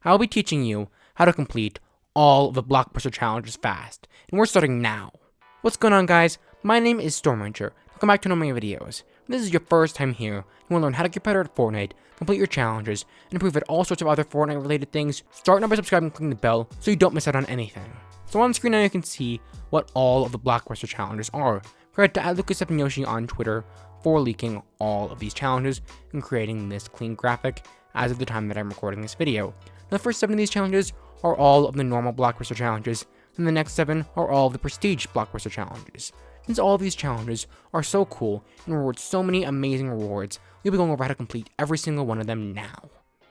I'll be teaching you how to complete all of the Blockbuster challenges fast, and we're starting now. What's going on, guys? My name is Stormranger. Welcome back to one of my videos. If this is your first time here, you want to learn how to get better at Fortnite, complete your challenges, and improve at all sorts of other Fortnite related things. Start now by subscribing and clicking the bell so you don't miss out on anything. So on screen now you can see what all of the Blockbuster challenges are. Credit to @LucasYoshi on Twitter for leaking all of these challenges and creating this clean graphic as of the time that I'm recording this video. Now, the first 7 of these challenges are all of the normal Blockbuster challenges, and the next 7 are all of the Prestige Blockbuster challenges. Since all of these challenges are so cool and reward so many amazing rewards, we'll be going over how to complete every single one of them now.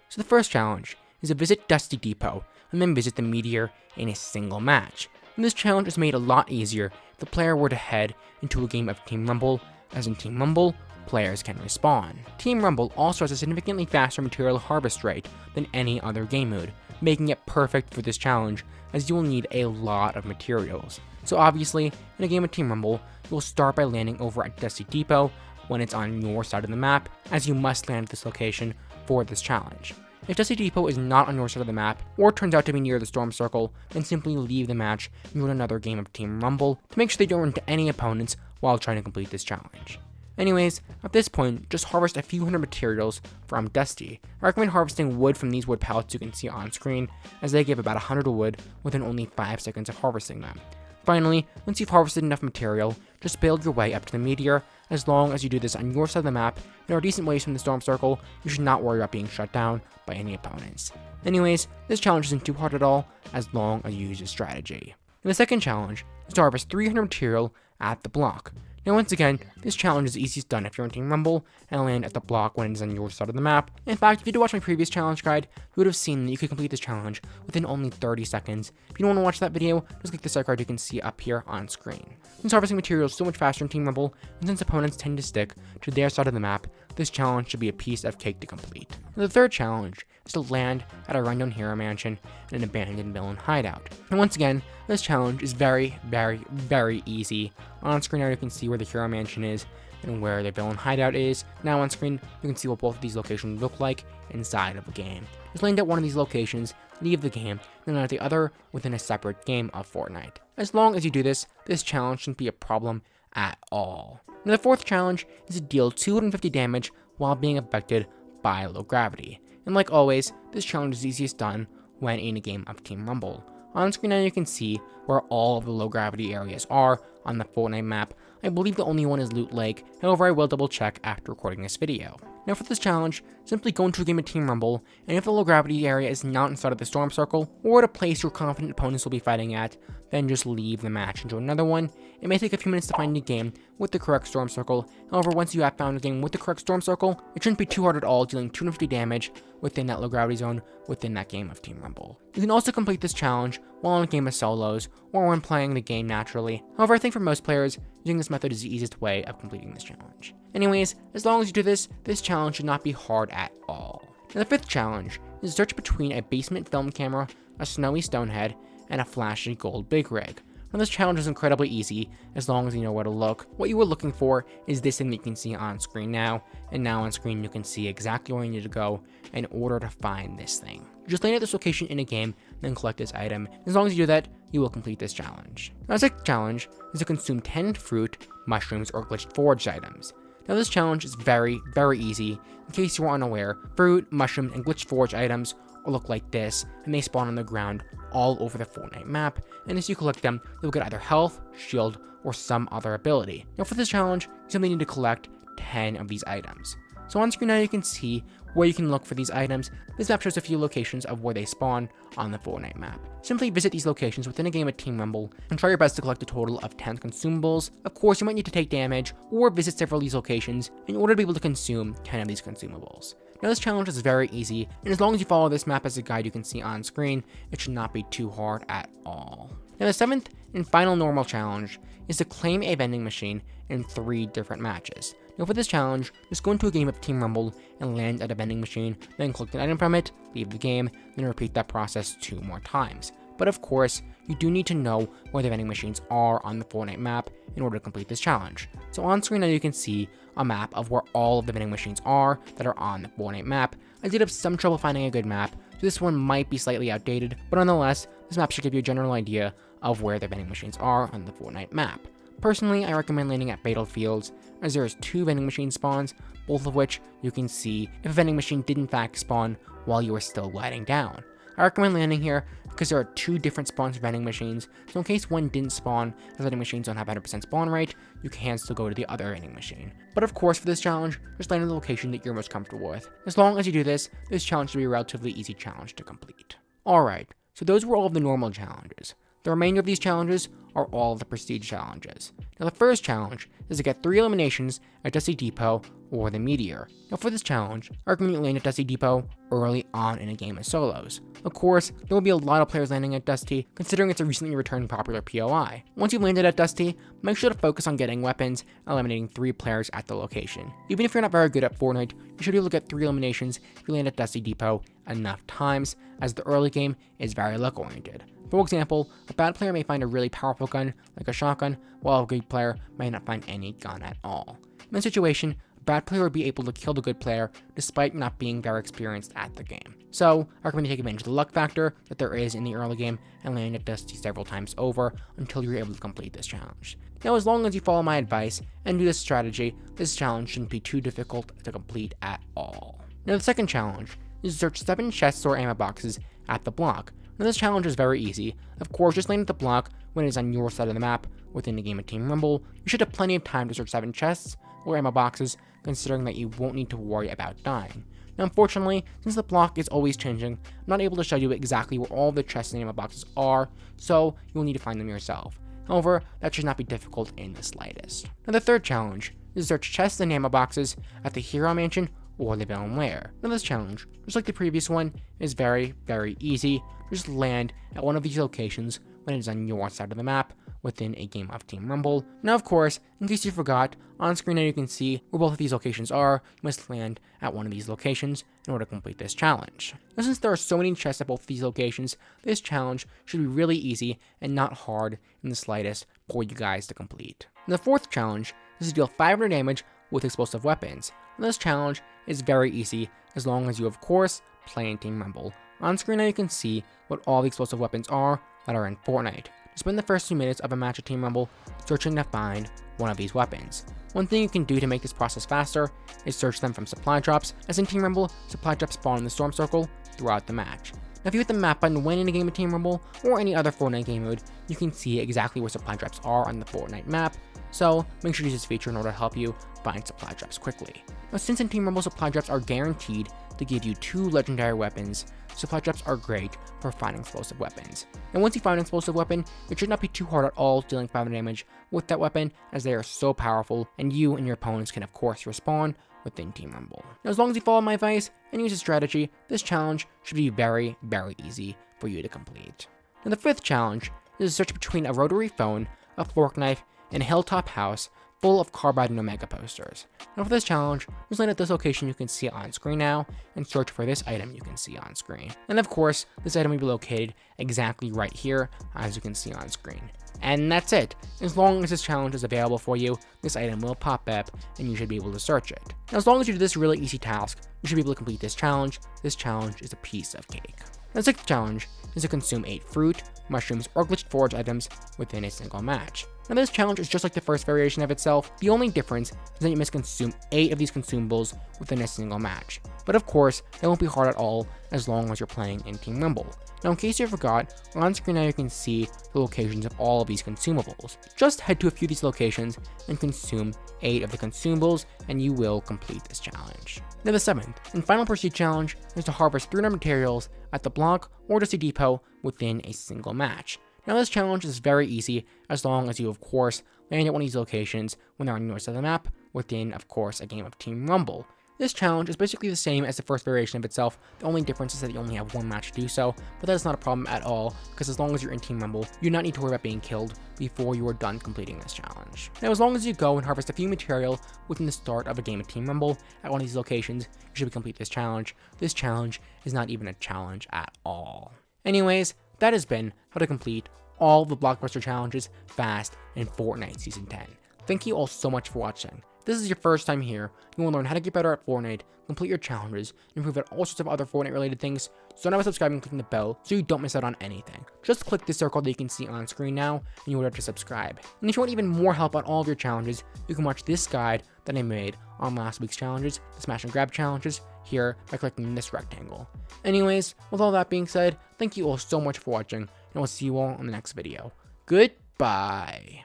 So the first challenge is to visit Dusty Depot and then visit the Meteor in a single match. And this challenge is made a lot easier if the player were to head into a game of Team Rumble, as in Team Rumble, players can respawn. Team Rumble also has a significantly faster material harvest rate than any other game mode, making it perfect for this challenge as you will need a lot of materials. So obviously, in a game of Team Rumble, you'll start by landing over at Dusty Depot when it's on your side of the map, as you must land at this location for this challenge. If Dusty Depot is not on your side of the map, or turns out to be near the storm circle, then simply leave the match and run another game of Team Rumble to make sure they don't run into any opponents while trying to complete this challenge. Anyways, at this point, just harvest a few hundred materials from Dusty. I recommend harvesting wood from these wood pallets you can see on screen, as they give about 100 wood within only 5 seconds of harvesting them. Finally, once you've harvested enough material, just build your way up to the Meteor. As long as you do this on your side of the map and are decent ways from the storm circle, you should not worry about being shut down by any opponents. Anyways, this challenge isn't too hard at all, as long as you use a strategy. And the second challenge is to harvest 300 material at the block. Now once again, this challenge is easiest done if you're in Team Rumble and land at the block when it is on your side of the map. In fact, if you did watch my previous challenge guide, you would have seen that you could complete this challenge within only 30 seconds. If you don't want to watch that video, just click the side card you can see up here on screen. Since harvesting materials is so much faster in Team Rumble, and since opponents tend to stick to their side of the map, this challenge should be a piece of cake to complete. And the third challenge is to land at a rundown hero mansion in an abandoned villain hideout. And once again, this challenge is very, very easy. On screen now you can see where the hero mansion is and where the villain hideout is. Now on screen you can see what both of these locations look like inside of the game. Just land at one of these locations, leave the game, then land at the other within a separate game of Fortnite. As long as you do this, this challenge shouldn't be a problem at all. Now the fourth challenge is to deal 250 damage while being affected by low gravity. And like always, this challenge is easiest done when in a game of Team Rumble. On screen now you can see where all of the low gravity areas are on the Fortnite map. I believe the only one is Loot Lake, however I will double check after recording this video. Now for this challenge, simply go into a game of Team Rumble, and if the low gravity area is not inside of the storm circle, or at a place your confident opponents will be fighting at, then just leave the match and join another one. It may take a few minutes to find a game with the correct storm circle, however once you have found a game with the correct storm circle, it shouldn't be too hard at all dealing 250 damage within that low gravity zone within that game of Team Rumble. You can also complete this challenge while in a game of solos, or when playing the game naturally. However, I think for most players, using this method is the easiest way of completing this challenge. Anyways, as long as you do this, this challenge should not be hard at all. Now the fifth challenge is to search between a basement film camera, a snowy stonehead, and a flashy gold big rig. Now this challenge is incredibly easy as long as you know where to look. What you were looking for is this thing that you can see on screen now, and now on screen you can see exactly where you need to go in order to find this thing. Just land at this location in a game, then collect this item. As long as you do that, you will complete this challenge. Now the sixth challenge is to consume 10 fruit, mushrooms, or glitched forage items. Now this challenge is very easy. In case you are unaware, fruit, mushroom, and glitched forage items will look like this, and they spawn on the ground all over the Fortnite map, and as you collect them, you'll get either health, shield, or some other ability. Now for this challenge, you simply need to collect 10 of these items. So on screen now you can see where you can look for these items. This map shows a few locations of where they spawn on the Fortnite map. Simply visit these locations within a game of Team Rumble and try your best to collect a total of 10 consumables. Of course, you might need to take damage or visit several of these locations in order to be able to consume 10 of these consumables. Now this challenge is very easy, and as long as you follow this map as a guide you can see on screen, it should not be too hard at all. Now the seventh and final normal challenge is to claim a vending machine in 3 different matches. Now for this challenge, just go into a game of Team Rumble and land at a vending machine, then collect an item from it, leave the game, then repeat that process 2 more times. But of course, you do need to know where the vending machines are on the Fortnite map in order to complete this challenge. So on screen now you can see a map of where all of the vending machines are that are on the Fortnite map. I did have some trouble finding a good map, so this one might be slightly outdated, but nonetheless, this map should give you a general idea of where the vending machines are on the Fortnite map. Personally, I recommend landing at battlefields, as there is 2 vending machine spawns, both of which you can see if a vending machine did in fact spawn while you are still gliding down. I recommend landing here because there are 2 different spawns for vending machines, so in case one didn't spawn, as vending machines don't have 100% spawn rate, you can still go to the other vending machine. But of course, for this challenge, just land in the location that you're most comfortable with. As long as you do this challenge should be a relatively easy challenge to complete. Alright, so those were all of the normal challenges. The remainder of these challenges are all of the prestige challenges. Now the first challenge is to get 3 eliminations at Dusty Depot or the Meteor. Now for this challenge, I recommend you land at Dusty Depot early on in a game of solos. Of course, there will be a lot of players landing at Dusty, considering it's a recently returned popular POI. Once you've landed at Dusty, make sure to focus on getting weapons and eliminating 3 players at the location. Even if you're not very good at Fortnite, you should be able to get 3 eliminations if you land at Dusty Depot enough times, as the early game is very luck oriented. For example, a bad player may find a really powerful gun, like a shotgun, while a good player may not find any gun at all. In this situation, a bad player would be able to kill the good player despite not being very experienced at the game. So, I recommend you take advantage of the luck factor that there is in the early game and land at Dusty several times over until you're able to complete this challenge. Now, as long as you follow my advice and do this strategy, this challenge shouldn't be too difficult to complete at all. Now, the second challenge is to search 7 chests or ammo boxes at the block. Now this challenge is very easy. Of course, just land at the block when it is on your side of the map within the game of Team Rumble. You should have plenty of time to search 7 chests or ammo boxes, considering that you won't need to worry about dying. Now unfortunately, since the block is always changing, I'm not able to show you exactly where all the chests and ammo boxes are, so you'll need to find them yourself. However, that should not be difficult in the slightest. Now the third challenge is to search chests and ammo boxes at the Hero Mansion or the Villain Lair. Now this challenge, just like the previous one, is very, very easy. Just land at one of these locations when it is on your side of the map within a game of Team Rumble. Now of course, in case you forgot, on screen now you can see where both of these locations are. You must land at one of these locations in order to complete this challenge. Now since there are so many chests at both of these locations, this challenge should be really easy and not hard in the slightest for you guys to complete. And the fourth challenge is to deal 500 damage with explosive weapons. Now this challenge is very easy as long as you of course play in Team Rumble. On screen now you can see what all the explosive weapons are that are in Fortnite. Spend the first 2 minutes of a match of Team Rumble searching to find one of these weapons. One thing you can do to make this process faster is search them from supply drops, as in Team Rumble, supply drops spawn in the storm circle throughout the match. Now if you hit the map button when in a game of Team Rumble or any other Fortnite game mode, you can see exactly where supply drops are on the Fortnite map, so make sure to use this feature in order to help you find supply drops quickly. Now since in Team Rumble supply drops are guaranteed to give you 2 legendary weapons, supply drops are great for finding explosive weapons. And once you find an explosive weapon, it should not be too hard at all dealing 500 damage with that weapon, as they are so powerful, and you and your opponents can of course respawn within Team Rumble. Now as long as you follow my advice and use a strategy, this challenge should be very, very easy for you to complete. Now the 5th challenge is to search between a rotary phone, a fork knife, and a hilltop house full of carbide and omega posters. Now for this challenge, just land at this location you can see on screen now, and search for this item you can see on screen. And of course, this item will be located exactly right here, as you can see on screen. And that's it. As long as this challenge is available for you, this item will pop up, and you should be able to search it. Now as long as you do this really easy task, you should be able to complete this challenge. This challenge is a piece of cake. Now the 6th challenge is to consume 8 fruit, mushrooms, or glitched forage items within a single match. Now this challenge is just like the first variation of itself. The only difference is that you must consume 8 of these consumables within a single match. But of course, that won't be hard at all as long as you're playing in Team Rumble. Now in case you forgot, on screen now you can see the locations of all of these consumables. Just head to a few of these locations and consume 8 of the consumables, and you will complete this challenge. Now the 7th and final pursuit challenge is to harvest 300 materials at the block or Dusty Depot within a single match. Now this challenge is very easy as long as you of course land at one of these locations when they're on your side of the map within of course a game of Team Rumble. This challenge is basically the same as the first variation of itself. The only difference is that you only have 1 match to do so, but that is not a problem at all, because as long as you're in Team Rumble, you do not need to worry about being killed before you are done completing this challenge. Now as long as you go and harvest a few material within the start of a game of Team Rumble at one of these locations, you should complete this challenge. This challenge is not even a challenge at all. Anyways, that has been how to complete all the Blockbuster challenges fast in Fortnite Season 10. Thank you all so much for watching. this is your first time here, you will learn how to get better at Fortnite, complete your challenges, and improve at all sorts of other Fortnite related things. So start by subscribing and clicking the bell so you don't miss out on anything. Just click the circle that you can see on screen now, and you will have to subscribe. And if you want even more help on all of your challenges, you can watch this guide that I made on last week's challenges, the smash and grab challenges, here by clicking this rectangle. Anyways, with all that being said, thank you all so much for watching, and I'll see you all in the next video. Goodbye.